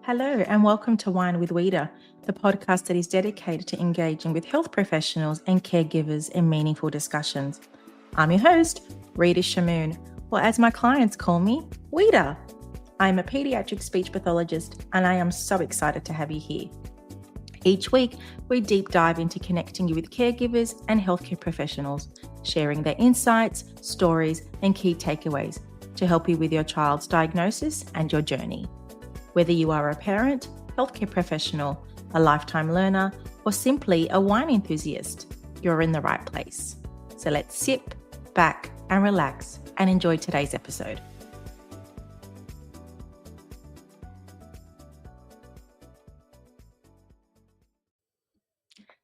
Hello, and welcome to Wine with Wita, the podcast that is dedicated to engaging with health professionals and caregivers in meaningful discussions. I'm your host, Rita Shamoon, or as my clients call me, Wita. I'm a pediatric speech pathologist, and I am so excited to have you here. Each week, we deep dive into connecting you with caregivers and healthcare professionals, sharing their insights, stories, and key takeaways to help you with your child's diagnosis and your journey. Whether you are a parent, healthcare professional, a lifetime learner, or simply a wine enthusiast, you're in the right place. So let's sit back and relax and enjoy today's episode.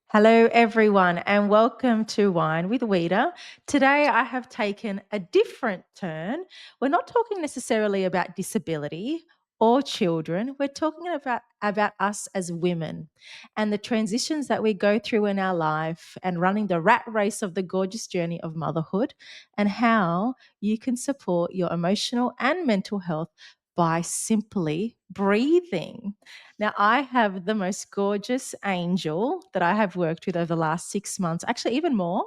Hello, everyone, and welcome to Wine with Wita. Today, I have taken a different turn. We're not talking necessarily about disability or children. We're talking about us as women and the transitions that we go through in our life and running the rat race of the gorgeous journey of motherhood and how you can support your emotional and mental health by simply breathing. Now, I have the most gorgeous angel that I have worked with over the last 6 months, actually, even more,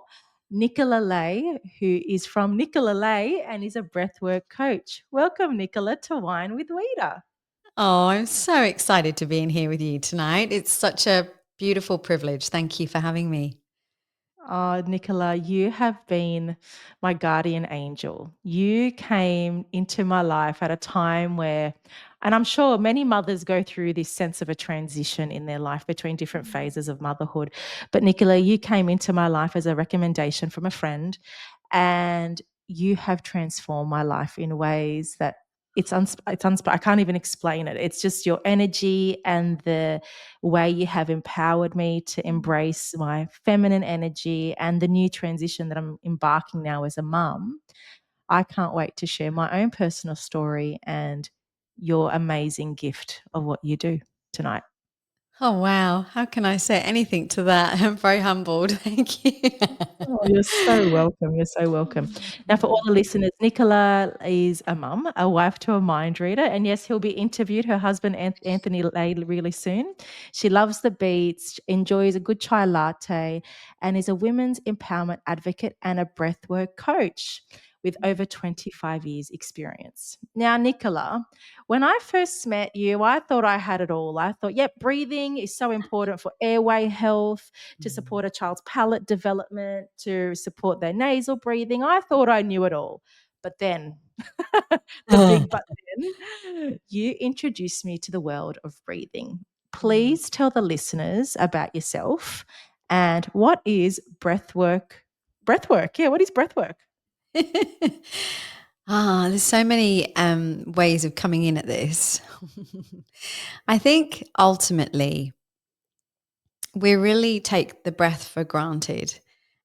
Nicola Laye, who is from Nicola Laye and is a breathwork coach. Welcome, Nicola, to Wine with Wita. Oh, I'm so excited to be in here with you tonight. It's such a beautiful privilege. Thank you for having me. Oh, Nicola, you have been my guardian angel. You came into my life at a time where, and I'm sure many mothers go through this sense of a transition in their life between different phases of motherhood. But Nicola, you came into my life as a recommendation from a friend, and you have transformed my life in ways that I can't even explain it. It's just your energy and the way you have empowered me to embrace my feminine energy and the new transition that I'm embarking now as a mum. I can't wait to share my own personal story and your amazing gift of what you do tonight. Oh, wow. How can I say anything to that? I'm very humbled. Thank you. Oh, you're so welcome. You're so welcome. Now, for all the listeners, Nicola is a mum, a wife to a mind reader, and yes, he'll be interviewed. Her husband, Anthony Laye, really soon. She loves the beats, enjoys a good chai latte, and is a women's empowerment advocate and a breathwork coach with over 25 years' experience. Now, Nicola, when I first met you, I thought I had it all. I thought, yep, breathing is so important for airway health, to support a child's palate development, to support their nasal breathing. I thought I knew it all. But then, the big but then, you introduced me to the world of breathing. Please tell the listeners about yourself and what is breathwork? Breathwork, yeah, what is breathwork? There's so many ways of coming in at this. I think ultimately we really take the breath for granted.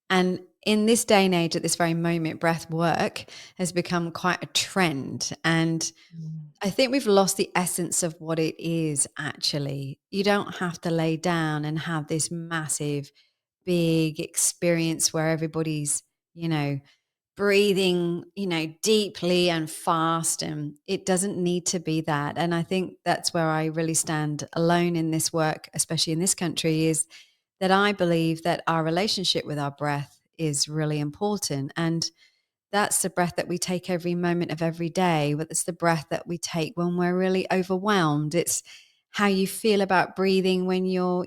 And in this day and age, at this very moment, breath work has become quite a trend. And I think we've lost the essence of what it is actually. You don't have to lay down and have this massive, big experience where everybody's, you know, breathing, deeply and fast. And it doesn't need to be that. And I think that's where I really stand alone in this work, especially in this country, is that I believe that our relationship with our breath is really important. And that's the breath that we take every moment of every day, but it's the breath that we take when we're really overwhelmed. It's how you feel about breathing when you're,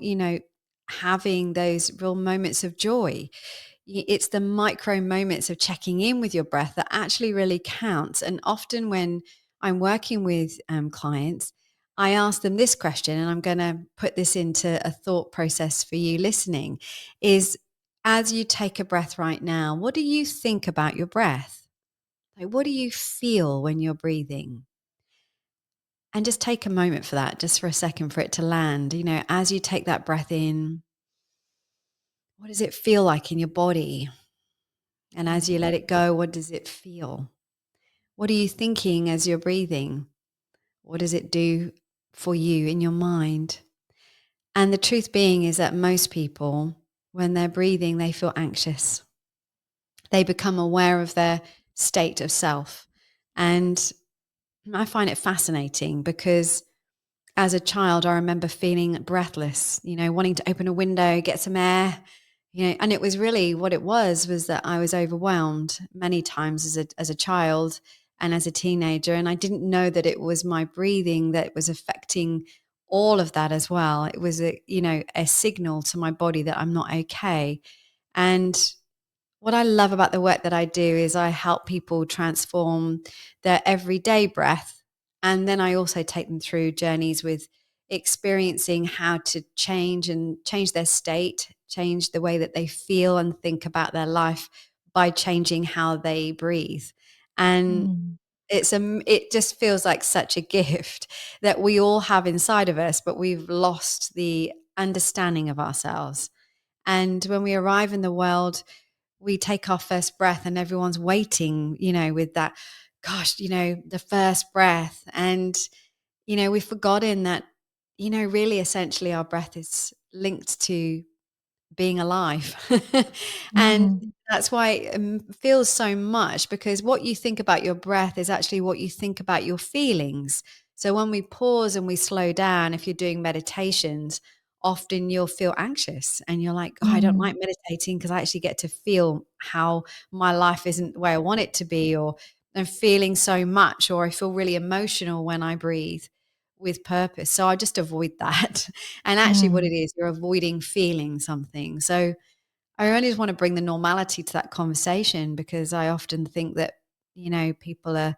having those real moments of joy. It's the micro moments of checking in with your breath that actually really counts. And often when I'm working with clients, I ask them this question, and I'm going to put this into a thought process for you listening, is as you take a breath right now, what do you think about your breath? Like, what do you feel when you're breathing? And just take a moment for that, just for a second for it to land. As you take that breath in, what does it feel like in your body? And as you let it go, what does it feel? What are you thinking as you're breathing? What does it do for you in your mind? And the truth being is that most people, when they're breathing, they feel anxious. They become aware of their state of self. And I find it fascinating because as a child, I remember feeling breathless, wanting to open a window, get some air, and it was really what it was that I was overwhelmed many times as a child and as a teenager. And I didn't know that it was my breathing that was affecting all of that as well. It was a signal to my body that I'm not okay. And what I love about the work that I do is I help people transform their everyday breath. And then I also take them through journeys with experiencing how to change their state, change the way that they feel and think about their life by changing how they breathe. And Mm. it just feels like such a gift that we all have inside of us, but we've lost the understanding of ourselves. And when we arrive in the world, we take our first breath and everyone's waiting, with that, gosh, the first breath. And, we've forgotten that, really essentially our breath is linked to being alive. And Mm. that's why it feels so much, because what you think about your breath is actually what you think about your feelings. So when we pause and we slow down, if you're doing meditations, often you'll feel anxious and you're like, oh, I don't Mm. like meditating because I actually get to feel how my life isn't the way I want it to be, or I'm feeling so much, or I feel really emotional when I breathe with purpose. So I just avoid that. And actually, what Mm. it is, you're avoiding feeling something. So I really just want to bring the normality to that conversation, because I often think that, people are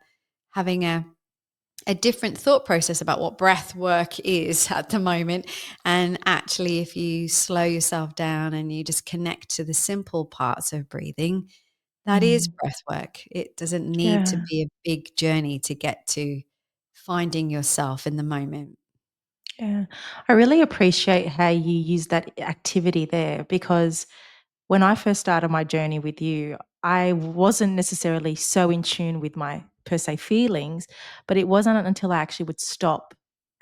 having a different thought process about what breath work is at the moment. And actually, if you slow yourself down and you just connect to the simple parts of breathing, that is Mm. breath work. It doesn't need to Yeah. be a big journey to get to finding yourself in the moment. Yeah. I really appreciate how you use that activity there because when I first started my journey with you, I wasn't necessarily so in tune with my per se feelings, but it wasn't until I actually would stop,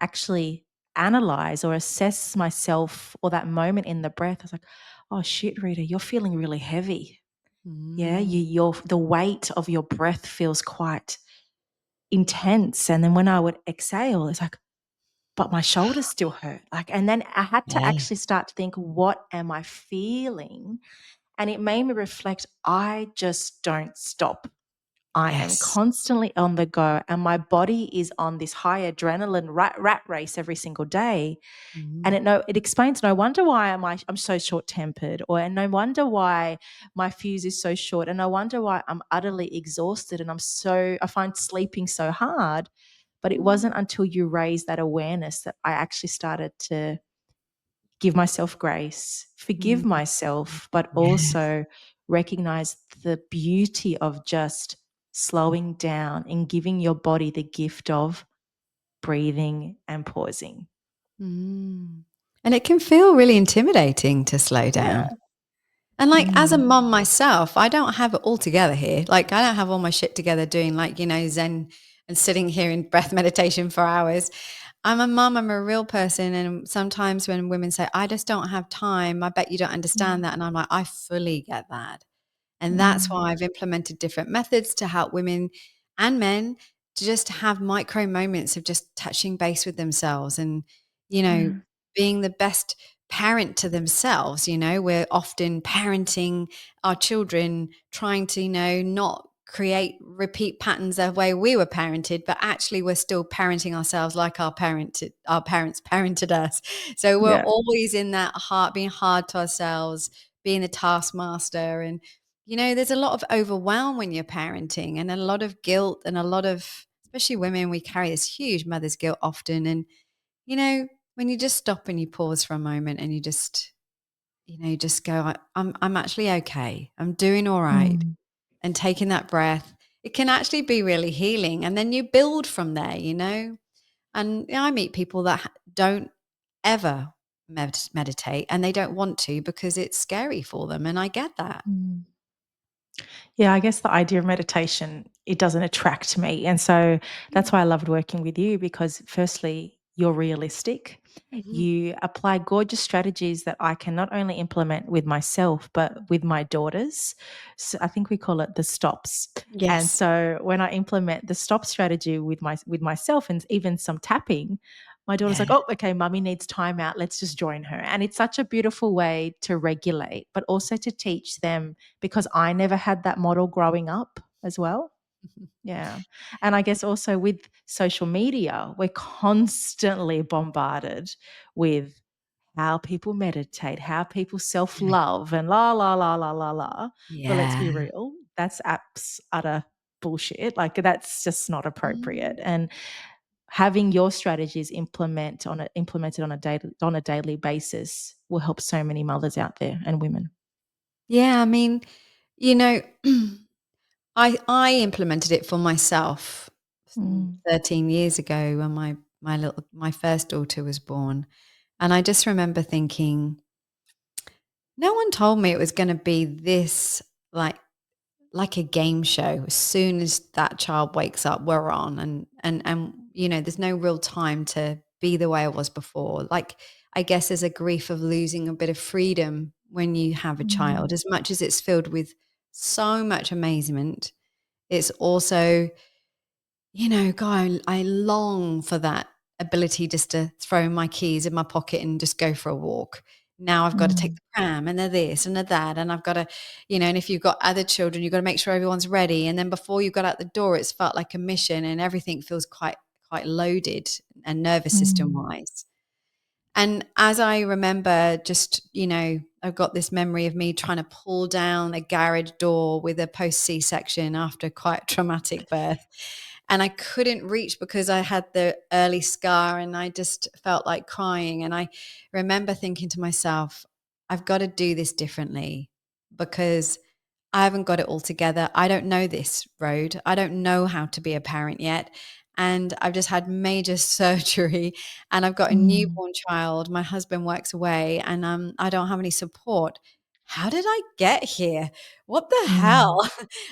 actually analyze or assess myself or that moment in the breath. I was like, oh shit, Rita, you're feeling really heavy. Yeah, Mm. the weight of your breath feels quite intense. And then when I would exhale, it's like, but my shoulders still hurt. Like, and then I had to Yeah. actually start to think, what am I feeling? And it made me reflect, I just don't stop. I am Yes. constantly on the go, and my body is on this high adrenaline rat race every single day. And Mm. it explains no wonder why I'm so short tempered, or and no wonder why my fuse is so short, and no wonder why I'm utterly exhausted, and I find sleeping so hard. But it wasn't until you raised that awareness that I actually started to give myself grace, forgive Mm. myself, but Yes. also recognize the beauty of just slowing down and giving your body the gift of breathing and pausing. Mm. And it can feel really intimidating to slow down. Yeah. And like as a Mm. mom myself, I don't have it all together here. Like I don't have all my shit together doing like, Zen and sitting here in breath meditation for hours. I'm a mom, I'm a real person. And sometimes when women say, I just don't have time, I bet you don't understand Mm. that. And I'm like, I fully get that. And that's Mm. why I've implemented different methods to help women and men to just have micro moments of just touching base with themselves and, Yeah. being the best parent to themselves. We're often parenting our children, trying to, not create repeat patterns of the way we were parented, but actually we're still parenting ourselves like our parents parented us. So we're Yeah. always in that heart, being hard to ourselves, being a taskmaster. And there's a lot of overwhelm when you're parenting, and a lot of guilt, and a lot of, especially women, we carry this huge mother's guilt often. And, when you just stop and you pause for a moment and you just, just go, I'm actually okay. I'm doing all right. Mm. And taking that breath, it can actually be really healing. And then you build from there, And I meet people that don't ever meditate, and they don't want to because it's scary for them. And I get that. Mm. Yeah, I guess the idea of meditation, it doesn't attract me. And so that's why I loved working with you because firstly, you're realistic. Mhm. You apply gorgeous strategies that I can not only implement with myself, but with my daughters. So I think we call it the stops. And Yes. so when I implement the stop strategy with myself and even some tapping, My daughter's Yeah. like, "Oh, okay, mummy needs time out. Let's just join her." And it's such a beautiful way to regulate, but also to teach them, because I never had that model growing up as well. Yeah. And I guess also with social media, we're constantly bombarded with how people meditate, how people self-love and la la la la la la. But let's Yeah. be real, that's utter bullshit. Like that's just not Mm. appropriate. And having your strategies implemented on a daily basis will help so many mothers out there and women. Yeah, I mean, you know, I implemented it for myself Mm, 13 years ago when my first daughter was born. And I just remember thinking, no one told me it was going to be this like like a game show. As soon as that child wakes up, we're on, and there's no real time to be the way I was before. Like, I guess there's a grief of losing a bit of freedom when you have a mm, child. As much as it's filled with so much amazement, it's also, God, I long for that ability just to throw my keys in my pocket and just go for a walk. Now I've got to take mm, the pram and they're this and they're that. And I've got to, and if you've got other children, you've got to make sure everyone's ready. And then before you got out the door, it's felt like a mission and everything feels quite loaded and nervous system mm, wise. And as I remember, just, I've got this memory of me trying to pull down a garage door with a post C-section after quite a traumatic birth. And I couldn't reach because I had the early scar and I just felt like crying. And I remember thinking to myself, I've got to do this differently because I haven't got it all together. I don't know this road. I don't know how to be a parent yet. And I've just had major surgery and I've got a mm, newborn child. My husband works away and I don't have any support. How did I get here? What the mm, hell?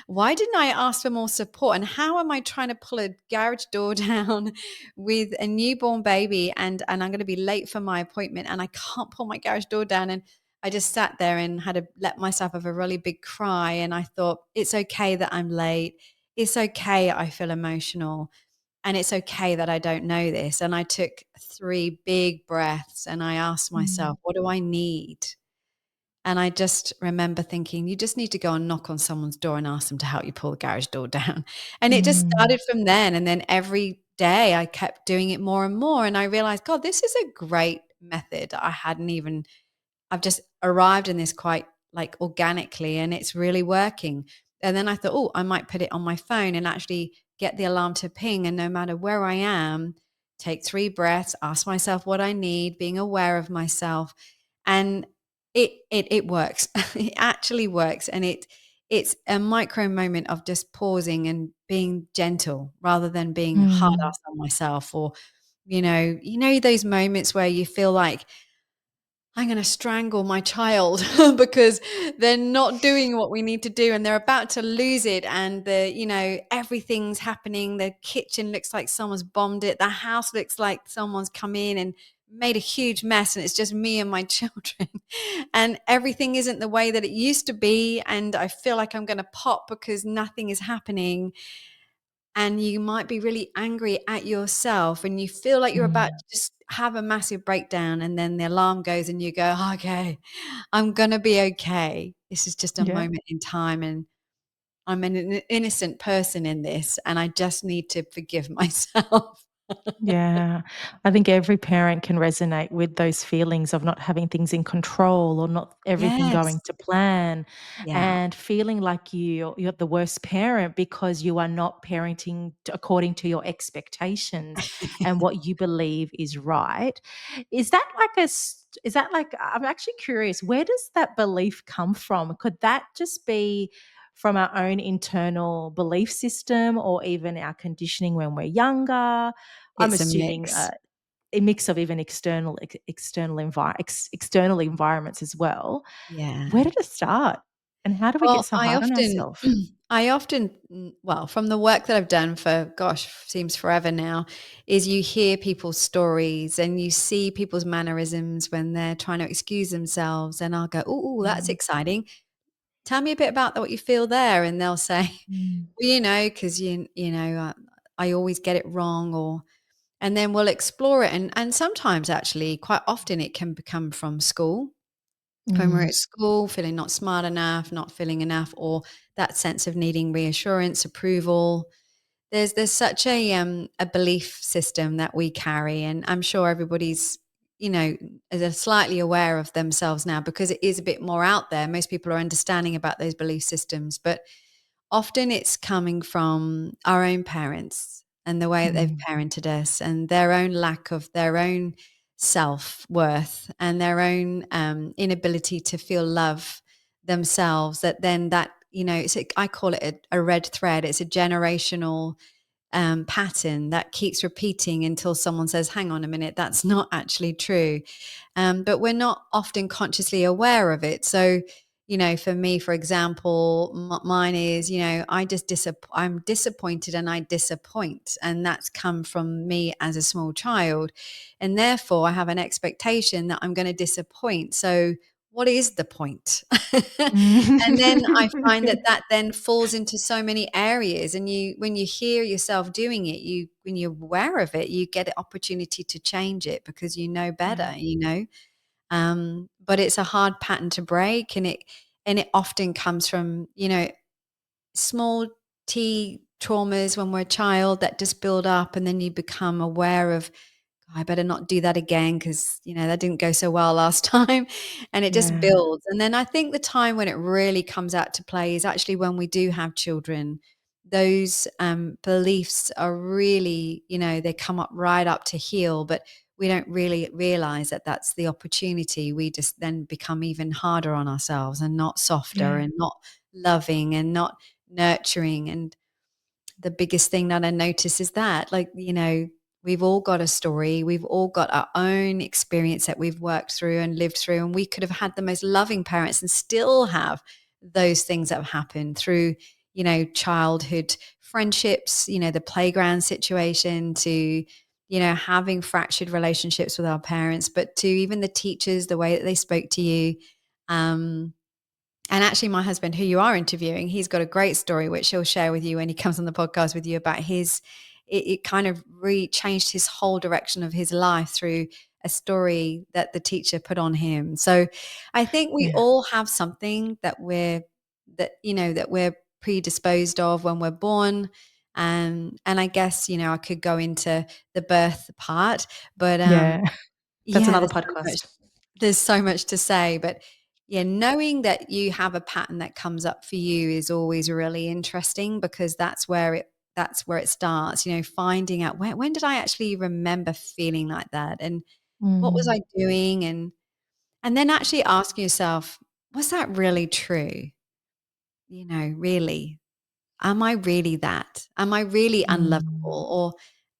Why didn't I ask for more support? And how am I trying to pull a garage door down with a newborn baby and I'm going to be late for my appointment and I can't pull my garage door down? And I just sat there and had to let myself have a really big cry. And I thought, it's okay that I'm late. It's okay I feel emotional. And it's okay that I don't know this. And I took 3 big breaths and I asked mm, myself, what do I need? And I just remember thinking, you just need to go and knock on someone's door and ask them to help you pull the garage door down. And it just mm, started from then. And then every day I kept doing it more and more. And I realized, God, this is a great method. I've just arrived in this quite like organically and it's really working. And then I thought, oh, I might put it on my phone and actually get the alarm to ping. And no matter where I am, take 3 breaths, ask myself what I need, being aware of myself. And it works. It actually works. And it's a micro moment of just pausing and being gentle rather than being hard mm. ass on myself or, those moments where you feel like I'm going to strangle my child because they're not doing what we need to do and they're about to lose it. And everything's happening. The kitchen looks like someone's bombed it. The house looks like someone's come in and made a huge mess. And it's just me and my children. And everything isn't the way that it used to be. And I feel like I'm going to pop because nothing is happening and you might be really angry at yourself and you feel like you're about Mm, to just have a massive breakdown and then the alarm goes and you go, okay, I'm going to be okay. This is just a yeah. moment in time and I'm an innocent person in this and I just need to forgive myself. Yeah. I think every parent can resonate with those feelings of not having things in control or not everything Yes. going to plan Yeah. and feeling like you're the worst parent because you are not parenting according to your expectations and what you believe is right. Is that like I'm actually curious, where does that belief come from? Could that just be from our own internal belief system or even our conditioning when we're younger? I'm It's a assuming, mix. a mix of even external environments as well. Where Yeah. did it start? And how do we get Well, so hard on ourselves? well, from the work that I've done for, gosh, seems forever now, is you hear people's stories and you see people's mannerisms when they're trying to excuse themselves. And I'll go, oh, that's Mm, exciting. Tell me a bit about what you feel there. And they'll say, mm, well, because I always get it wrong, And then we'll explore it. And sometimes, actually, quite often, it can become from school. When we're Mm, at school, feeling not smart enough, not feeling enough, or that sense of needing reassurance, approval. There's such a belief system that we carry, and I'm sure everybody's, is slightly aware of themselves now because it is a bit more out there. Most people are understanding about those belief systems, but often it's coming from our own parents and the way that they've mm, parented us and their own lack of their own self-worth and their own inability to feel love themselves. That then that, I call it a red thread. It's a generational pattern that keeps repeating until someone says, hang on a minute, that's not actually true. But we're not often consciously aware of it. So, for me, for example, mine is, I'm disappointed and I disappoint. And that's come from me as a small child. And therefore, I have an expectation that I'm going to disappoint. So, what is the point? And then I find that mm. that then falls into so many areas. And when you hear yourself doing it, when you're aware of it, you get an opportunity to change it because you know Yeah, better. But it's a hard pattern to break, and it often comes from, small t traumas when we're a child that just build up, and then you become aware of, "Oh, I better not do that again because that didn't go so well last time," and it just yeah, builds. And then I think the time when it really comes out to play is actually when we do have children. Those beliefs are really, they come up right up to heal, but we don't really realize that that's the opportunity. We just then become even harder on ourselves and not softer yeah. and not loving and not nurturing. And the biggest thing that I notice is that, like, we've all got a story. We've all got our own experience that we've worked through and lived through. And we could have had the most loving parents and still have those things that have happened through, childhood friendships, the playground situation, to, having fractured relationships with our parents, but to even the teachers, the way that they spoke to you. Um, and actually, my husband, who you are interviewing, he's got a great story which he'll share with you when he comes on the podcast with you about his. It kind of changed his whole direction of his life through a story that the teacher put on him. So, I think we Yeah. all have something that we're predisposed of when we're born. And I guess, I could go into the birth part, but Yeah. That's yeah, another there's so much podcast. there's so much to say. But yeah, knowing that you have a pattern that comes up for you is always really interesting, because that's where it starts, finding out when did I actually remember feeling like that, and what was Mm, I doing, and then actually asking yourself, was that really true? Really, am I really that? Am I really unlovable? mm. Or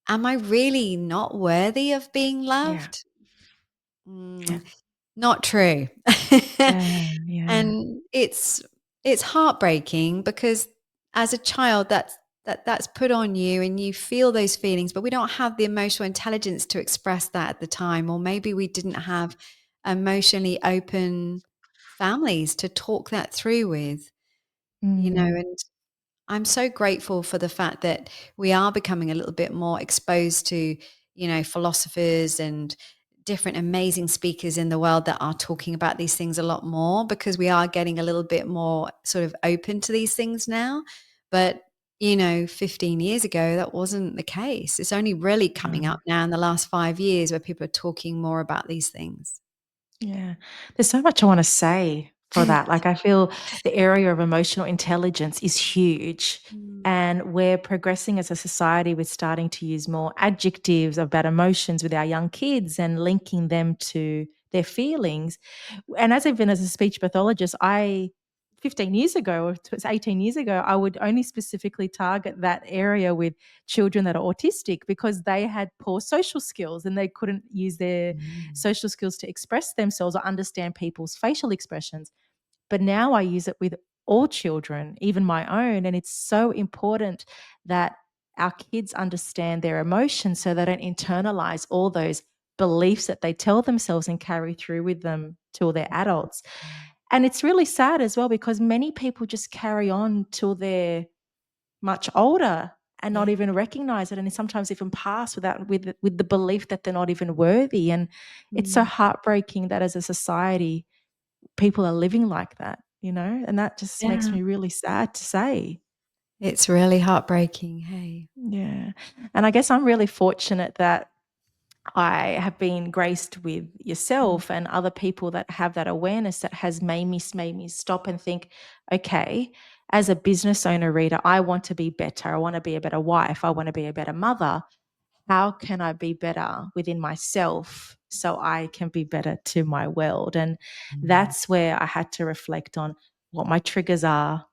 am I really not worthy of being Yeah, loved? yeah, Mm. Not true. yeah, yeah. And it's heartbreaking because as a child that's put on you and you feel those feelings, but we don't have the emotional intelligence to express that at the time, or maybe we didn't have emotionally open families to talk that through with, Mm, and I'm so grateful for the fact that we are becoming a little bit more exposed to, philosophers and different amazing speakers in the world that are talking about these things a lot more, because we are getting a little bit more sort of open to these things now. But, 15 years ago, that wasn't the case. It's only really coming no. up now in the last 5 years where people are talking more about these things. Yeah. There's so much I wanna say for that. Like, I feel the area of emotional intelligence is huge, Mm, and we're progressing as a society with starting to use more adjectives about emotions with our young kids and linking them to their feelings. And as a speech pathologist, 15 years ago, or 18 years ago, I would only specifically target that area with children that are autistic because they had poor social skills and they couldn't use their mm, social skills to express themselves or understand people's facial expressions. But now I use it with all children, even my own. And it's so important that our kids understand their emotions so they don't internalize all those beliefs that they tell themselves and carry through with them till they're adults. And it's really sad as well because many people just carry on till they're much older and not Yeah. even recognize it, and sometimes even pass without with the belief that they're not even worthy. And it's so Mm. heartbreaking that as a society, people are living like that, and that just makes Yeah. me really sad to say. It's really heartbreaking. Hey. Yeah. And I guess I'm really fortunate that I have been graced with Mm. yourself and other people that have that awareness that has made me stop and think, okay, as a business owner, Rita, I want to be better. I want to be a better wife. I want to be a better mother. How can I be better within myself so I can be better to my world? And Mm. that's where I had to reflect on what my triggers are,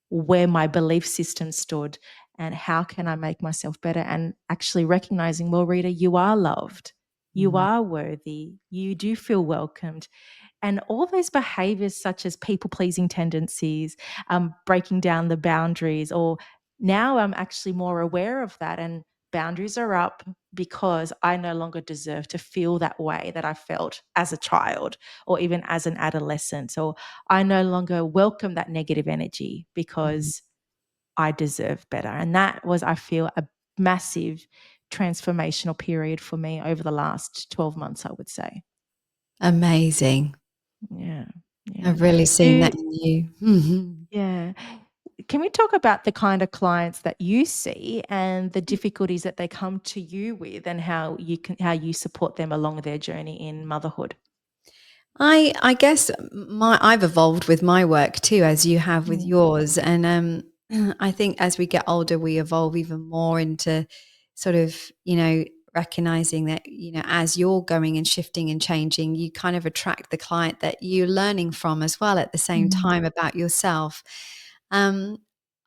where my belief system stood, and how can I make myself better, and actually recognizing, well, Rita, you are loved. You Mm. are worthy. You do feel welcomed. And all those behaviors, such as people pleasing tendencies, breaking down the boundaries, or now I'm actually more aware of that. And boundaries are up because I no longer deserve to feel that way that I felt as a child or even as an adolescent. Or I no longer welcome that negative energy Mm. because I deserve better. And that was, I feel, a massive transformational period for me over the last 12 months, I would say. Amazing. Yeah. Yeah. I've really seen Do that in you. Mhm. Yeah. Can we talk about the kind of clients that you see and the difficulties that they come to you with, and how you support them along their journey in motherhood? I guess I've evolved with my work too, as you have with Mm, yours, and I think as we get older, we evolve even more into sort of recognizing that as you're going and shifting and changing, you kind of attract the client that you're learning from as well at the same mm, time about yourself. Um,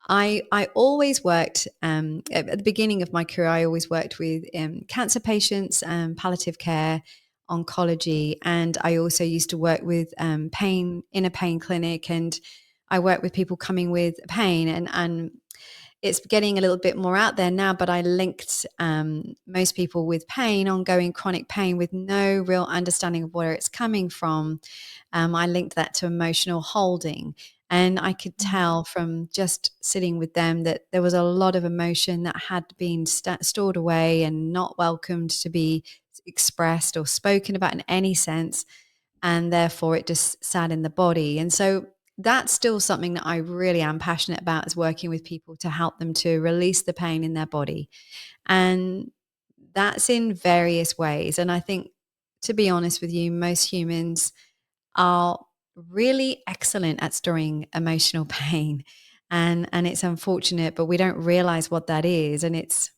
I always worked at the beginning of my career. I always worked with cancer patients, palliative care, oncology, and I also used to work with pain in a pain clinic, and I work with people coming with pain, and it's getting a little bit more out there now, but I linked most people with pain, ongoing chronic pain, with no real understanding of where it's coming from. I linked that to emotional holding. And I could mm, tell from just sitting with them that there was a lot of emotion that had been stored away and not welcomed to be expressed or spoken about in any sense. And therefore, it just sat in the body. And so that's still something that I really am passionate about, is working with people to help them to release the pain in their body. And that's in various ways. And I think, to be honest with you, most humans are really excellent at storing emotional pain. And it's unfortunate, but we don't realize what that is. And it's,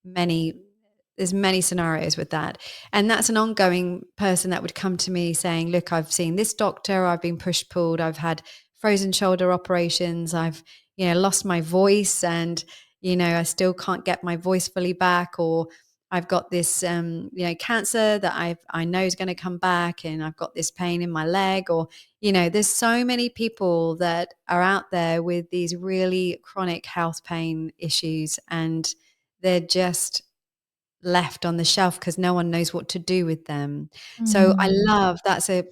many there's many scenarios with that. And that's an ongoing person that would come to me saying, look, I've seen this doctor, I've been push pulled, I've had frozen shoulder operations, I've, lost my voice, and, I still can't get my voice fully back, or I've got this, cancer that I know is going to come back, and I've got this pain in my leg, or, there's so many people that are out there with these really chronic health pain issues, and they're just left on the shelf because no one knows what to do with them. So I mm, love that's a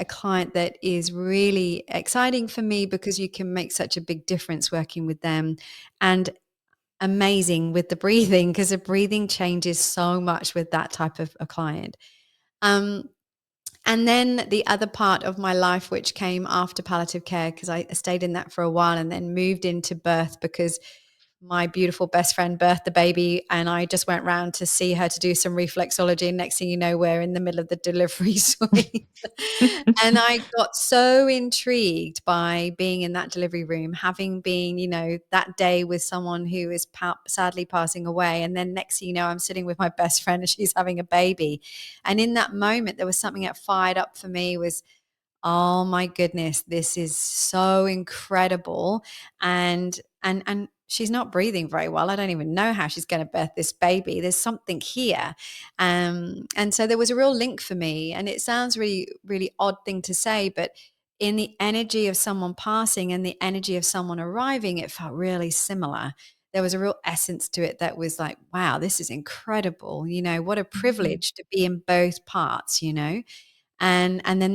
client that is really exciting for me, because you can make such a big difference working with them, and amazing with the breathing, because the breathing changes so much with that type of a client. Um, and then the other part of my life, which came after palliative care, because I stayed in that for a while and then moved into birth, because my beautiful best friend birthed the baby, and I just went round to see her to do some reflexology. And next thing you know, we're in the middle of the delivery suite. And I got so intrigued by being in that delivery room, having been, that day with someone who is sadly passing away. And then next thing you know, I'm sitting with my best friend and she's having a baby. And in that moment, there was something that fired up for me, was, oh my goodness, this is so incredible. And she's not breathing very well. I don't even know how she's going to birth this baby. There's something here. And so there was a real link for me. And it sounds really, really odd thing to say, but in the energy of someone passing and the energy of someone arriving, it felt really similar. There was a real essence to it that was like, wow, this is incredible. What a mm, privilege to be in both parts. And then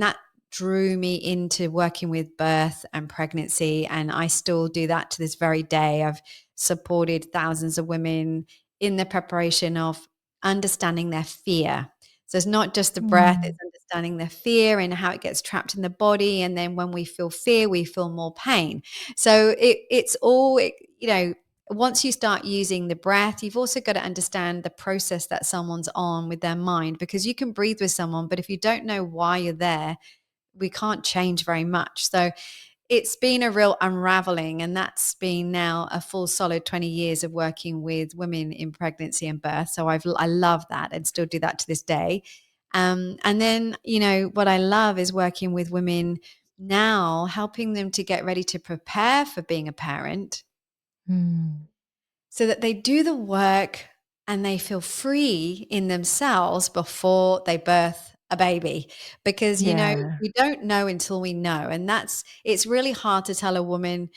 drew me into working with birth and pregnancy. And I still do that to this very day. I've supported thousands of women in the preparation of understanding their fear. So it's not just the breath, Mm. it's understanding their fear and how it gets trapped in the body. And then when we feel fear, we feel more pain. So it's all, once you start using the breath, you've also got to understand the process that someone's on with their mind, because you can breathe with someone, but if you don't know why you're there, we can't change very much. So it's been a real unraveling, and that's been now a full solid 20 years of working with women in pregnancy and birth. So I love that and still do that to this day. And then, what I love is working with women now, helping them to get ready to prepare for being a parent Mm. so that they do the work and they feel free in themselves before they birth a baby. Because Yeah. we don't know until we know, and it's really hard to tell a woman,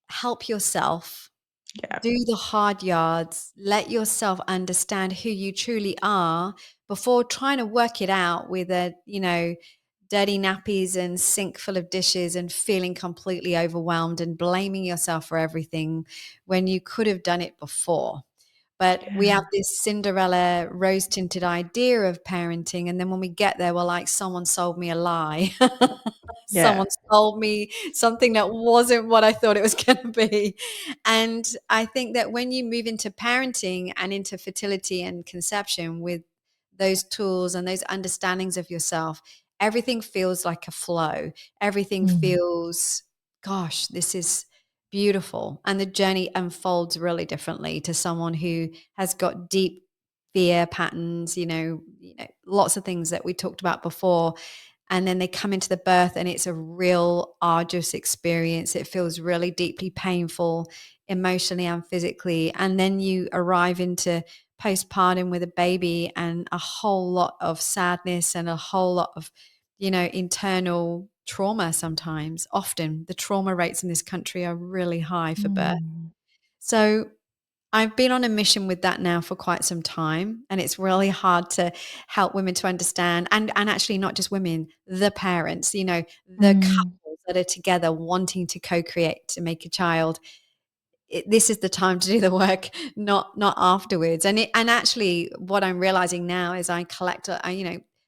help yourself, Yeah. do the hard yards, let yourself understand who you truly are before trying to work it out with dirty nappies and sink full of dishes and feeling completely overwhelmed and blaming yourself for everything when you could have done it before. But we Yeah. have this Cinderella rose tinted idea of parenting. And then when we get there, we're like, someone sold me a lie. Yeah. Someone sold me something that wasn't what I thought it was going to be. And I think that when you move into parenting and into fertility and conception with those tools and those understandings of yourself, everything feels like a flow. Everything Mm. feels, gosh, this is beautiful. And the journey unfolds really differently to someone who has got deep fear patterns, lots of things that we talked about before. And then they come into the birth and it's a real arduous experience. It feels really deeply painful emotionally and physically. And then you arrive into postpartum with a baby and a whole lot of sadness and a whole lot of, internal trauma sometimes. Often the trauma rates in this country are really high for birth. Mm. So I've been on a mission with that now for quite some time, and it's really hard to help women to understand, and actually not just women, the parents, the Mm. couples that are together wanting to co-create to make a child. This is the time to do the work, not afterwards. And actually, what I'm realizing now is I collect,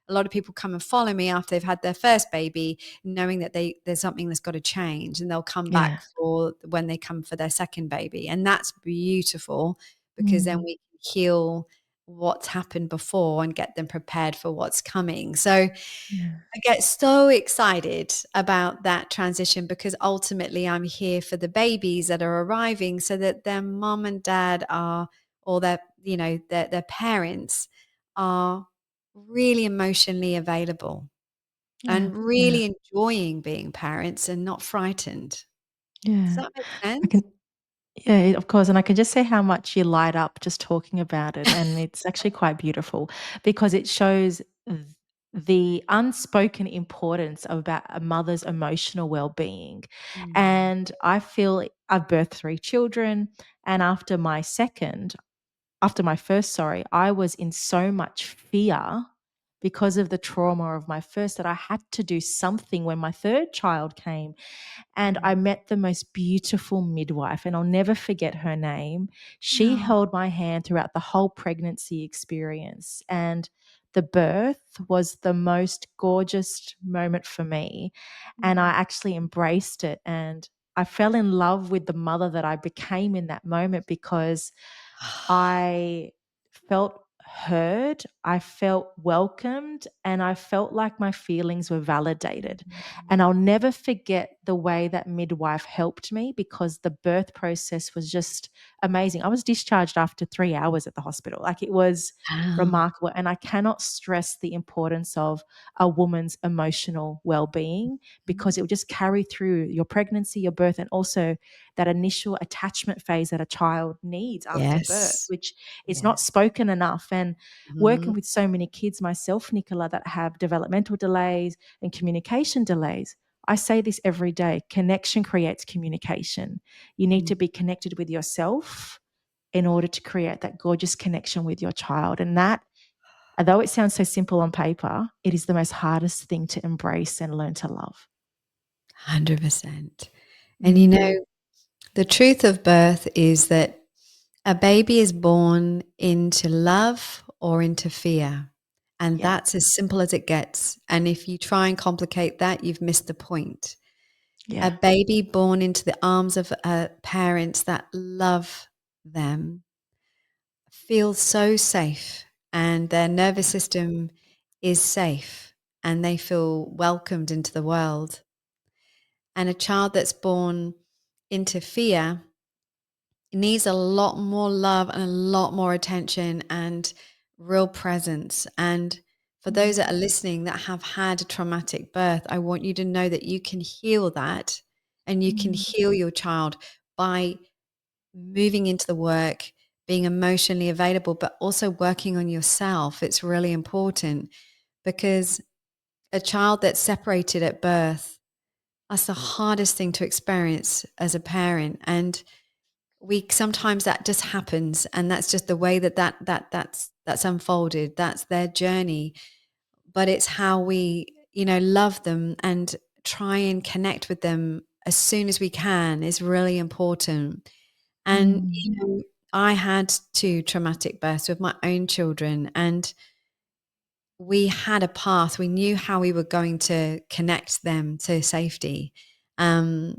a lot of people come and follow me after they've had their first baby, knowing that there's something that's got to change, and they'll come Yeah. back for when they come for their second baby, and that's beautiful because then Mm. we can heal what's happened before and get them prepared for what's coming. So Yeah. I get so excited about that transition because ultimately I'm here for the babies that are arriving so that their mom and dad are, or their parents are really emotionally available Yeah. and Yeah. really enjoying being parents and not frightened. Does Yeah. that make I sense? can Yeah, of course, and I can just say how much you light up just talking about it, and it's actually quite beautiful because it shows the unspoken importance of about a mother's emotional well-being. Mm. And I feel I've birthed 3 children, and after my first, sorry, I was in so much fear because of the trauma of my first that I had to do something when my third child came, and Mm. I met the most beautiful midwife, and I'll never forget her name. She Oh, held my hand throughout the whole pregnancy experience, and the birth was the most gorgeous moment for me. And I mm. actually embraced it, and I fell in love with the mother that I became in that moment because I felt heard, I felt welcomed, and I felt like my feelings were validated. And I'll never forget the way that midwife helped me because the birth process was just amazing. I was discharged after 3 hours at the hospital. Like, it was Wow. remarkable. And I cannot stress the importance of a woman's emotional well-being because it will just carry through your pregnancy, your birth, and also that initial attachment phase that a child needs after birth, Yes. which is not Yes. spoken enough. And working Mhm. with so many kids myself, Nicola, that have developmental delays and communication delays, I say this every day: connection creates communication. You need to Mm. be connected with yourself in order to create that gorgeous connection with your child. And that Although it sounds so simple on paper, it is the most hardest thing to embrace and learn to love. 100%. And Mm, the truth of birth is that a baby is born into love or into fear. And yeah, that's as simple as it gets. And if you try and complicate that, you've missed the point. A yeah. baby born into the arms of parents that love them feels so safe, and their nervous system is safe, and they feel welcomed into the world. And a child that's born into fear needs a lot more love and a lot more attention and real presence. And for those Mm, that are listening that have had a traumatic birth, I want you to know that you can heal that, and you can mm, heal your child by moving into the work, being emotionally available, but also working on yourself. It's really important, because a child that's separated at birth, that's the hardest thing to experience as a parent. And we sometimes that just happens, and that's just the way that's unfolded. That's their journey. But it's how we, love them and try and connect with them as soon as we can is really important. And, mm, I had two traumatic births with my own children, and we had a path. We knew how we were going to connect them to safety. And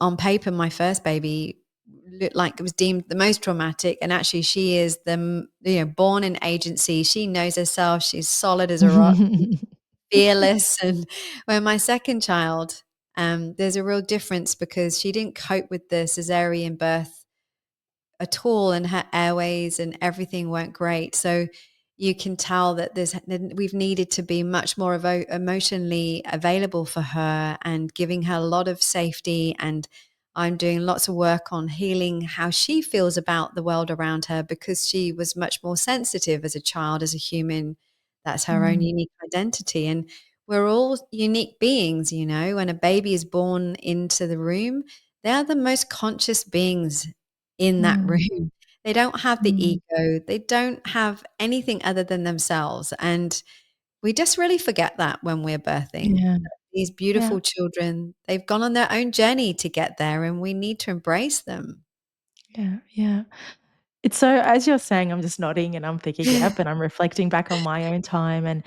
on paper, my first baby looked like it was deemed the most traumatic. And actually, she is born in agency. She knows herself. She's solid as a rock, fearless. And when my second child, there's a real difference, because she didn't cope with the cesarean birth at all, and her airways and everything weren't great. So you can tell that we've needed to be much more emotionally available for her and giving her a lot of safety. And I'm doing lots of work on healing how she feels about the world around her, because she was much more sensitive as a child, as a human. That's her own mm, unique identity. And we're all unique beings. When a baby is born into the room, they're the most conscious beings in that mm, room. They don't have the mm. ego. They don't have anything other than themselves. And we just really forget that when we're birthing. Yeah, These yeah, beautiful children, they've gone on their own journey to get there, and we need to embrace them. yeah, yeah. It's so as you're saying, I'm just nodding and I'm thinking, yep, and I'm reflecting back on my own time. And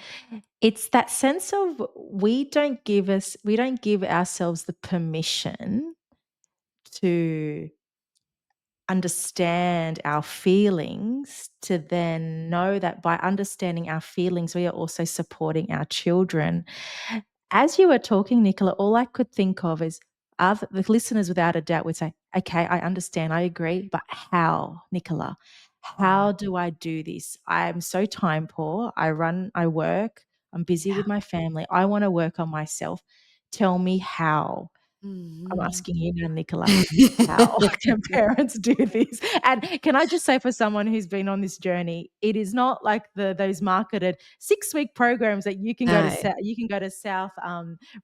it's that sense of we don't give ourselves the permission to understand our feelings, to then know that by understanding our feelings, we are also supporting our children. As you were talking, Nicola, all I could think of is the listeners without a doubt would say, okay, I understand, I agree, but how, Nicola? How do I do this? I'm so time poor. I work, I'm busy Yeah. with my family. I want to work on myself. Tell me how. I'm Mhm. asking you now, Nicola, how can parents do this? And can I just say, for someone who's been on this journey, it is not like those marketed 6-week programs that you can go to No. South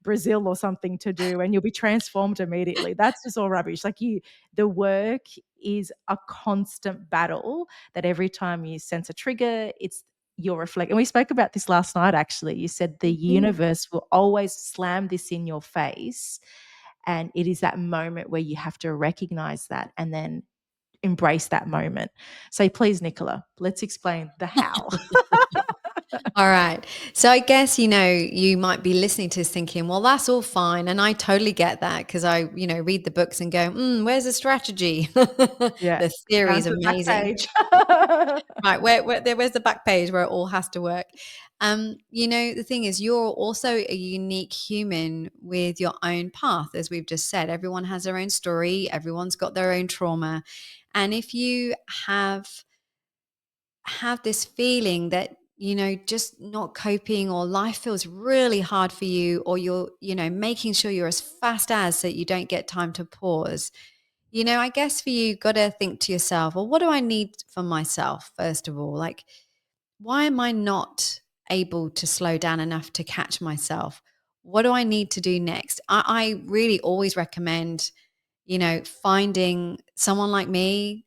Brazil or something to do, and you'll be transformed immediately. That's just all rubbish. The work is a constant battle. That every time you sense a trigger, it's you'll reflect. And we spoke about this last night. Actually, you said the Mhm. universe will always slam this in your face, and it is that moment where you have to recognize that and then embrace that moment. So please, Nicola, let's explain the how. All right. So I guess, you might be listening to this thinking, well, that's all fine. And I totally get that, because I, read the books and go, where's the strategy? Yeah. The theory Down is to the back amazing. page. Right. Where's the back page where it all has to work? The thing is, you're also a unique human with your own path. As we've just said, everyone has their own story. Everyone's got their own trauma. And if you have this feeling that just not coping, or life feels really hard for you, or you're making sure you're as fast as, so you don't get time to pause. I guess for you, got to think to yourself, well, what do I need for myself? First of all, like, why am I not able to slow down enough to catch myself? What do I need to do next? I really always recommend finding someone like me,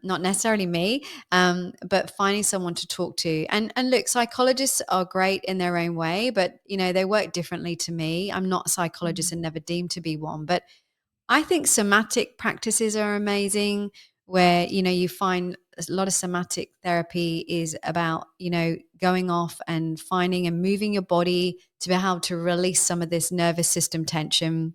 not necessarily me, but finding someone to talk to. And look, psychologists are great in their own way, but they work differently to me. I'm not a psychologist Mm. and never deemed to be one, but I think somatic practices are amazing, where you find a lot of somatic therapy is about going off and finding and moving your body to be able to release some of this nervous system tension.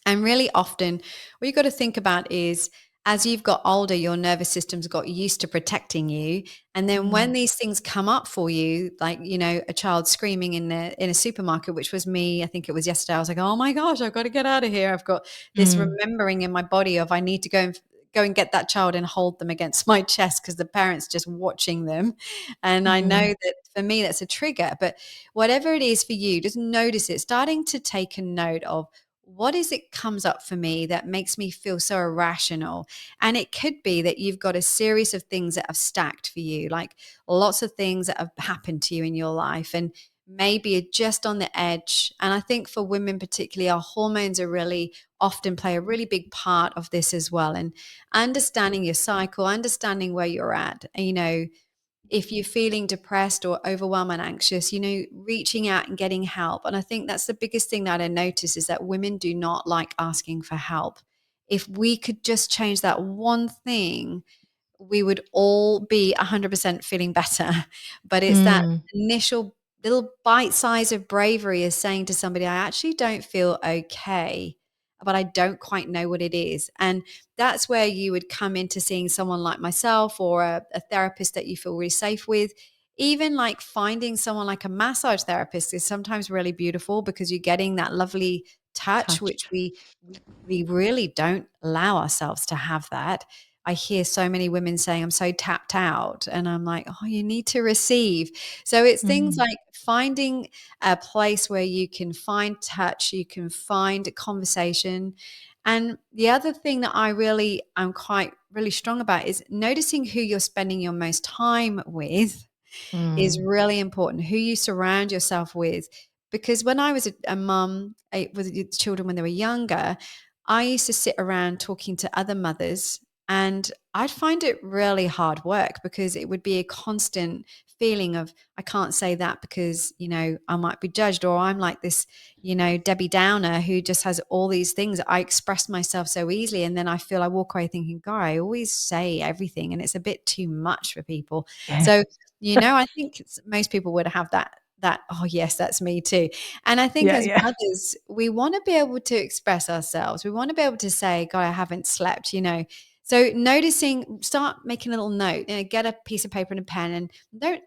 And really often, what you've got to think about is, as you've got older, your nervous system's got used to protecting you. And then when Mm. these things come up for you, like, a child screaming in a supermarket, which was me, I think it was yesterday, I was like, oh my gosh, I've got to get out of here. I've got this Mm. remembering in my body of I need to go and get that child and hold them against my chest because the parent's just watching them. And I know Mm. that for me, that's a trigger. But whatever it is for you, just notice it, starting to take a note of, what is it comes up for me that makes me feel so irrational? And it could be that you've got a series of things that have stacked for you, like lots of things that have happened to you in your life. And maybe you're just on the edge. And I think for women, particularly, our hormones are really often play a really big part of this as well. And understanding your cycle, understanding where you're at, and, if you're feeling depressed or overwhelmed and anxious, reaching out and getting help. And I think that's the biggest thing that I notice, is that women do not like asking for help. If we could just change that one thing, we would all be 100% feeling better. But it's that Mm. initial little bite size of bravery, is saying to somebody, I actually don't feel okay, but I don't quite know what it is. And that's where you would come into seeing someone like myself, or a therapist that you feel really safe with. Even like finding someone like a massage therapist is sometimes really beautiful, because you're getting that lovely touch, Touch. which we really don't allow ourselves to have that. I hear so many women saying, I'm so tapped out. And I'm like, oh, you need to receive. So it's things Mm. like finding a place where you can find touch, you can find a conversation. And the other thing that I'm quite really strong about is noticing who you're spending your most time with is Mm. really important, who you surround yourself with. Because when I was a mum with children when they were younger, I used to sit around talking to other mothers, and I'd find it really hard work, because it would be a constant feeling of, I can't say that because, I might be judged, or I'm like this, Debbie Downer who just has all these things. I express myself so easily. And then I feel I walk away thinking, God, I always say everything and it's a bit too much for people. Yeah. So I think most people would have that, "Oh, yes, that's me too." And I think Yeah, as yeah. mothers, we wanna be able to express ourselves. We wanna be able to say, "God, I haven't slept." So noticing, start making a little note, get a piece of paper and a pen, and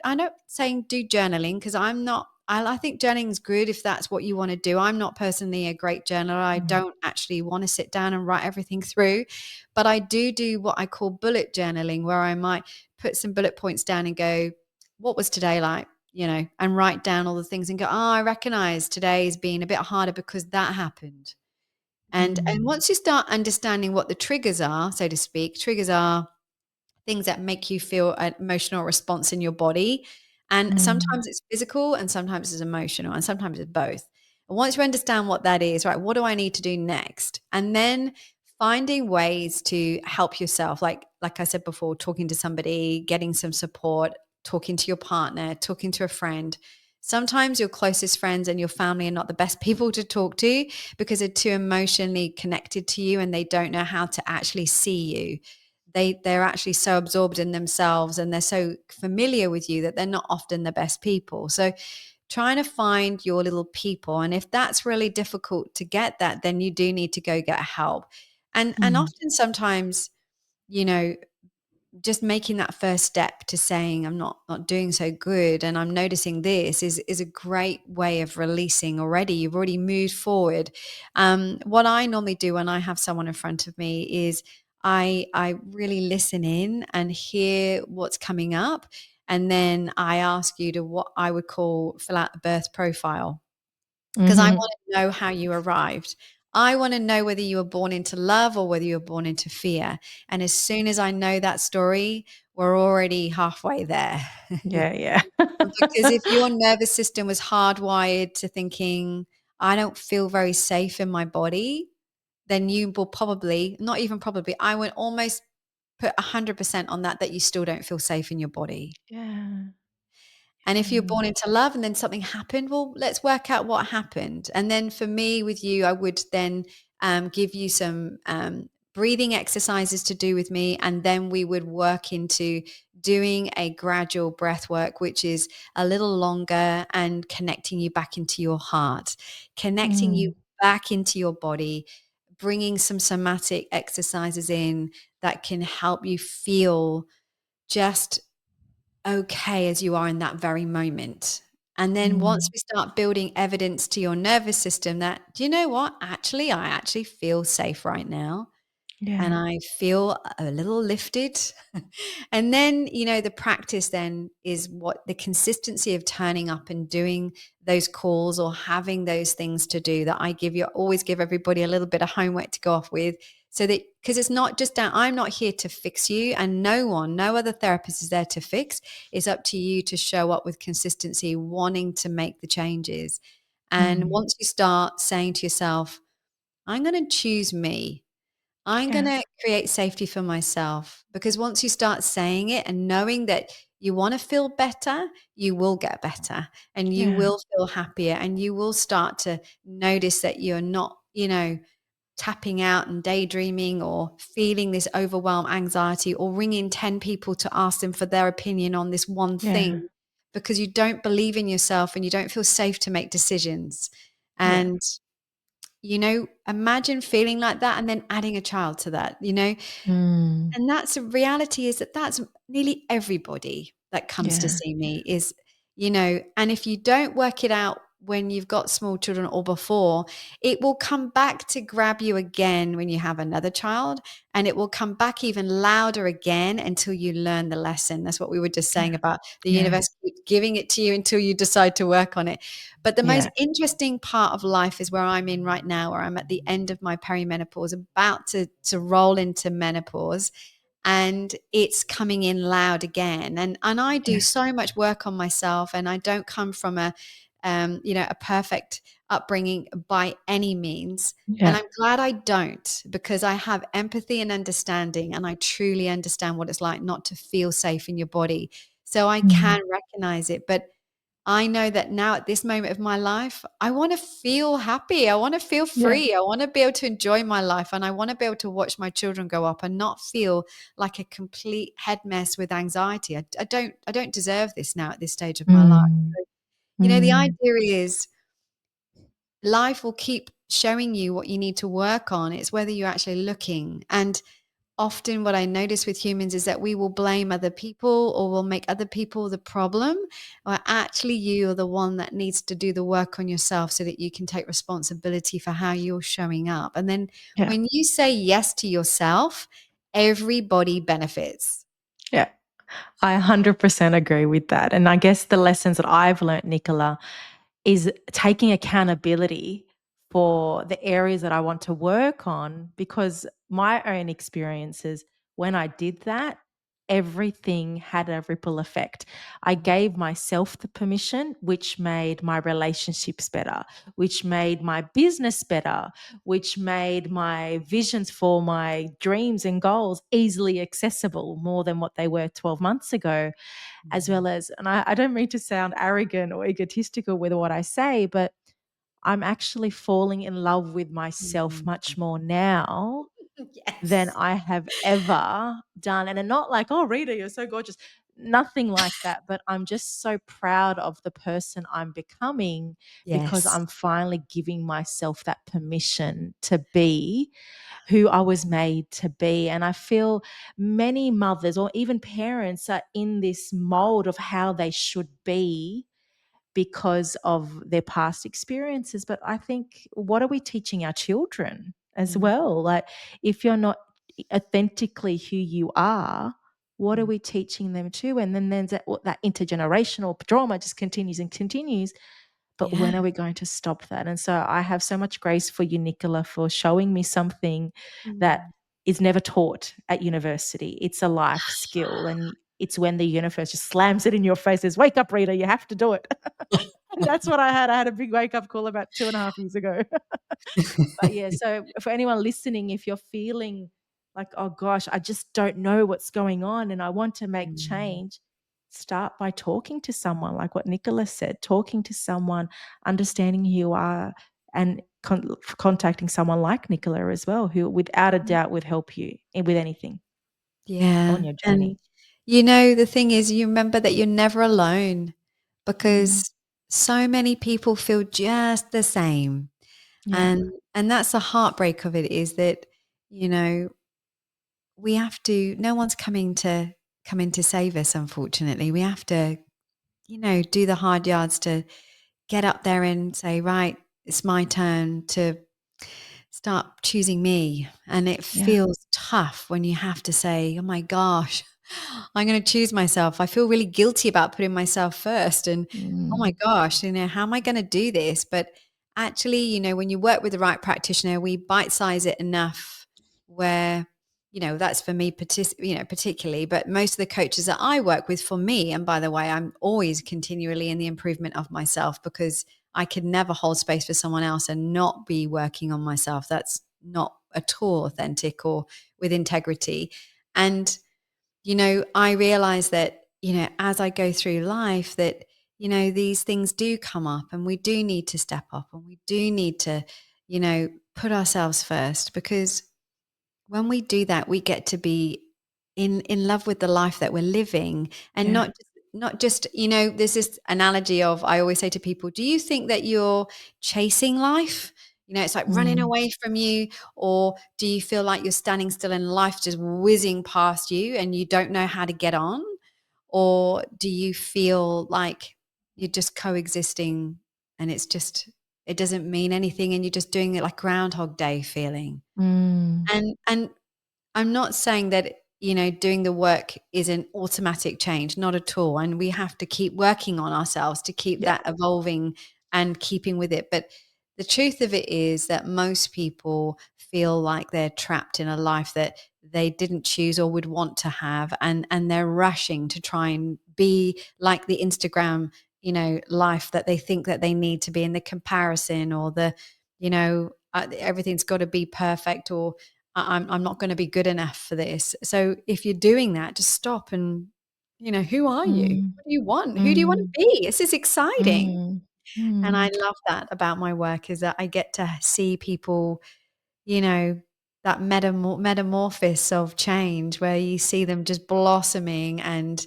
I'm not saying do journaling, because I think journaling is good if that's what you wanna do. I'm not personally a great journaler. I Mm. don't actually wanna sit down and write everything through, but I do what I call bullet journaling, where I might put some bullet points down and go, what was today like? And write down all the things and go, oh, I recognize today's been a bit harder because that happened. And Mm. once you start understanding what the triggers are, so to speak, triggers are things that make you feel an emotional response in your body. And Mm. sometimes it's physical and sometimes it's emotional and sometimes it's both. And once you understand what that is, right, what do I need to do next? And then finding ways to help yourself, like I said before, talking to somebody, getting some support, talking to your partner, talking to a friend. Sometimes your closest friends and your family are not the best people to talk to, because they're too emotionally connected to you and they don't know how to actually see you. They're actually so absorbed in themselves and they're so familiar with you that they're not often the best people. So trying to find your little people, and if that's really difficult to get that, then you do need to go get help. And Mm. often sometimes, you know just making that first step to saying, I'm not doing so good and I'm noticing this, is a great way of releasing. Already you've already moved forward. What I normally do when I have someone in front of me is I really listen in and hear what's coming up, and then I ask you to, what I would call, fill out the birth profile, because I Mhm. want to know how you arrived. I want to know whether you were born into love or whether you were born into fear. And as soon as I know that story, we're already halfway there. Yeah, yeah. Because if your nervous system was hardwired to thinking, I don't feel very safe in my body, then you will probably, not even probably, I would almost put 100% on that, that you still don't feel safe in your body. Yeah. And if you're Mm. born into love and then something happened, well, let's work out what happened. And then for me, with you, I would then give you some breathing exercises to do with me. And then we would work into doing a gradual breath work, which is a little longer and connecting you back into your heart, connecting you Mm. back into your body, bringing some somatic exercises in that can help you feel just okay as you are in that very moment. And then once Mm. we start building evidence to your nervous system that, do you know what? Actually, I actually feel safe right now and Yeah. I feel a little lifted. And then, the practice then is what the consistency of turning up and doing those calls or having those things to do that I give you, always give everybody a little bit of homework to go off with. So that, because it's not just down, I'm not here to fix you, and no other therapist is there to fix. It's up to you to show up with consistency, wanting to make the changes. And Mm. once you start saying to yourself, I'm going to choose me, I'm going Yeah. to create safety for myself, because once you start saying it and knowing that you want to feel better, you will get better and you Yeah. will feel happier and you will start to notice that you're not, tapping out and daydreaming or feeling this overwhelm anxiety or ringing 10 people to ask them for their opinion on this one Yeah. thing because you don't believe in yourself and you don't feel safe to make decisions. Yeah. And imagine feeling like that and then adding a child to that, Mm. and that's a reality, is that that's nearly everybody that comes to Yeah. see me is, and if you don't work it out when you've got small children or before, it will come back to grab you again when you have another child. And it will come back even louder again until you learn the lesson. That's what we were just saying about the Yeah. universe keeps giving it to you until you decide to work on it. But the most Yeah. interesting part of life is where I'm in right now, where I'm at the end of my perimenopause, about to roll into menopause, and it's coming in loud again. And I do Yeah. so much work on myself, and I don't come from a perfect upbringing by any means. And Yeah. I'm glad I don't, because I have empathy and understanding, and I truly understand what it's like not to feel safe in your body. So I Mm. can recognize it. But I know that now at this moment of my life, I want to feel happy. I want to feel Yeah. free. I want to be able to enjoy my life, and I want to be able to watch my children grow up and not feel like a complete head mess with anxiety. I don't deserve this now at this stage of my life. Mm. So, the Mm. idea is life will keep showing you what you need to work on. It's whether you're actually looking. And often what I notice with humans is that we will blame other people or we'll make other people the problem, or actually you are the one that needs to do the work on yourself so that you can take responsibility for how you're showing up. And then Yeah. when you say yes to yourself, everybody benefits. Yeah. I 100% agree with that. And I guess the lessons that I've learnt, Nicola, is taking accountability for the areas that I want to work on, because my own experiences, when I did that, everything had a ripple effect. I gave myself the permission, which made my relationships better, which made my business better, which made my visions for my dreams and goals easily accessible more than what they were 12 months ago. As well as, and I don't mean to sound arrogant or egotistical with what I say, but I'm actually falling in love with myself Mhm. much more now than Yes. I have ever done. And not like, oh, Rita, you're so gorgeous. Nothing like that. But I'm just so proud of the person I'm becoming because Yes. I'm finally giving myself that permission to be who I was made to be. And I feel many mothers or even parents are in this mold of how they should be because of their past experiences. But I think, what are we teaching our children as Mhm. well? Like, if you're not authentically who you are, what are Mhm. we teaching them to? And then there's that intergenerational trauma just continues and continues. But Yeah. when are we going to stop that? And so I have so much grace for you, Nicola, for showing me something that Mm. is never taught at university. It's a life skill. And it's when the universe just slams it in your face, says, wake up, Rita, you have to do it. And that's what I had. I had a big wake up call about 2.5 years ago. But yeah, so for anyone listening, if you're feeling like, "Oh gosh, I just don't know what's going on and I want to make Mm. change." Start by talking to someone, like what Nicola said, talking to someone, understanding who you are, and contacting someone like Nicola as well, who without a doubt would help you with anything Yeah, on your and, journey. the thing is you remember that you're never alone Mm, because so many people feel just the same, yeah, and that's the heartbreak of it is that, you know, we have to no one's coming to save us, unfortunately. We have to, do the hard yards to get up there and say, "Right, it's my turn to start choosing me." And it yeah. feels tough when you have to say, "Oh my gosh, I'm going to choose myself." I feel really guilty about putting myself first. And oh my Mm, gosh, how am I going to do this? But actually, when you work with the right practitioner, we bite size it enough where, that's for me, particularly, but most of the coaches that I work with for me, and by the way, I'm always continually in the improvement of myself because I could never hold space for someone else and not be working on myself. That's not at all authentic or with integrity. And, I realize that, as I go through life, that, these things do come up and we do need to step up and we do need to, put ourselves first because when we do that, we get to be in love with the life that we're living and yeah. not just, there's this analogy of I always say to people, do you think that you're chasing life? It's like running Mm, away from you, or do you feel like you're standing still and life just whizzing past you and you don't know how to get on? Or do you feel like you're just coexisting and it doesn't mean anything and you're just doing it like Groundhog Day feeling? mm, And I'm not saying that, doing the work is an automatic change, not at all. And we have to keep working on ourselves to keep yeah, that evolving and keeping with it. But the truth of it is that most people feel like they're trapped in a life that they didn't choose or would want to have. And they're rushing to try and be like the Instagram, life that they think that they need to be in the comparison or everything's got to be perfect or I'm not going to be good enough for this. So if you're doing that, just stop and, who are you? mm, What do you want? Who do you want to mm, be? This is exciting. mm, And I mm, love that about my work is that I get to see people, you know, that metamorphosis of change where you see them just blossoming and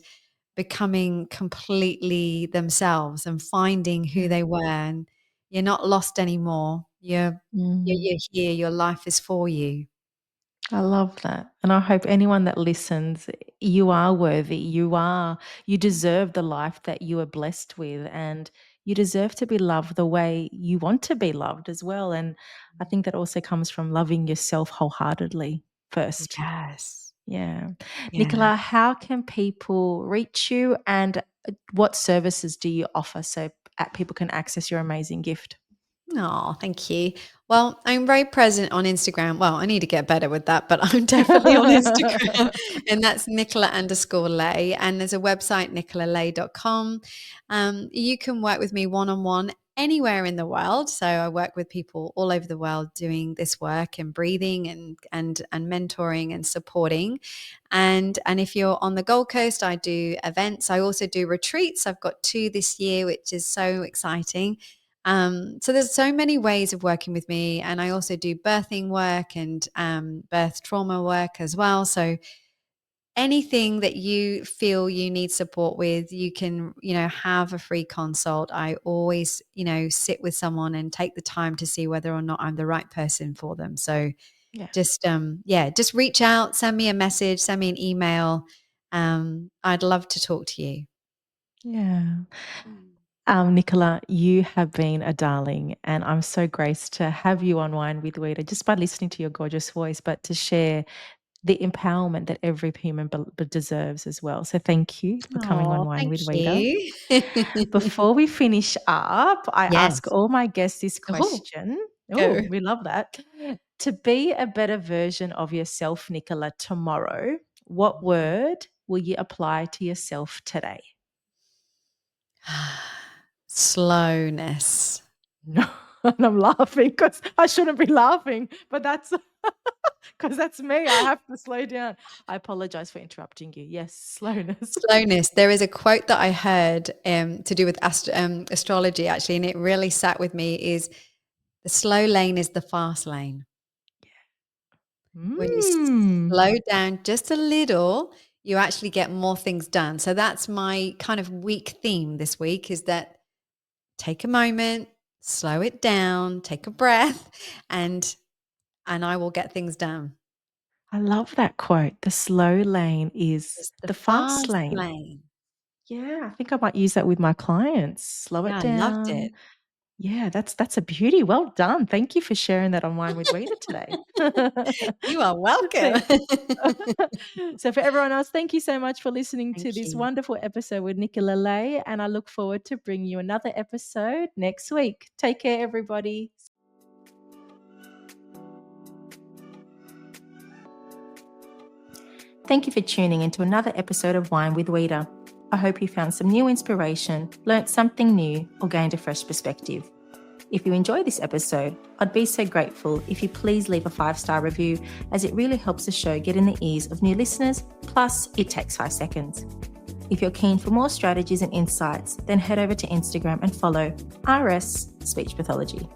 becoming completely themselves and finding who yeah, they were. And you're not lost anymore. mm. You're here. Your life is for you. I love that. And I hope anyone that listens, you are worthy. You deserve the life that you are blessed with, and you deserve to be loved the way you want to be loved as well. And I think that also comes from loving yourself wholeheartedly first. Yes. Yeah. Yeah. Nicola, how can people reach you, and what services do you offer so people can access your amazing gift? Oh, thank you. Well, I'm very present on Instagram. Well, I need to get better with that, but I'm definitely on Instagram. And that's Nicola_Laye. And there's a website, nicolalaye.com. You can work with me one on one anywhere in the world. So I work with people all over the world doing this work and breathing and mentoring and supporting. And if you're on the Gold Coast, I do events. I also do retreats. I've got 2 this year, which is so exciting. So there's so many ways of working with me, and I also do birthing work and birth trauma work as well. So anything that you feel you need support with, you can, have a free consult. I always, sit with someone and take the time to see whether or not I'm the right person for them. So Yeah. just reach out, send me a message, send me an email. I'd love to talk to you. Yeah. Mm. Nicola, you have been a darling, and I'm so graced to have you on Wine with Wita just by listening to your gorgeous voice, but to share the empowerment that every human deserves as well. So thank you for coming on Oh, Wine thank with Wita. you. Before we finish up, I ask Yes. all my guests this Oh, question. go. Oh, we love that. To be a better version of yourself, Nicola, tomorrow, what word will you apply to yourself today? Slowness. No, and I'm laughing because I shouldn't be laughing, but that's 'Cause that's me. I have to slow down. I apologize for interrupting you. Yes, slowness. Slowness. There is a quote that I heard to do with astrology, actually, and it really sat with me is the slow lane is the fast lane. When you Mm. slow down just a little, you actually get more things done. So that's my kind of week theme this week is that take a moment, slow it down, take a breath, and I will get things done. I love that quote. The slow lane is It's the the fast fast lane. lane. Yeah, I think I might use that with my clients. Slow Yeah, it I loved down. it. Yeah, that's a beauty. Well done. Thank you for sharing that on Wine with Wita today. You are welcome. Thank So for everyone else, thank you so much for listening Thank to this you. wonderful episode with Nicola Laye, and I look forward to bringing you another episode next week. Take care, everybody. Thank you for tuning into another episode of Wine with Wita. I hope you found some new inspiration, learnt something new, or gained a fresh perspective. If you enjoyed this episode, I'd be so grateful if you please leave a 5-star review, as it really helps the show get in the ears of new listeners, plus it takes 5 seconds. If you're keen for more strategies and insights, then head over to Instagram and follow RS Speech Pathology.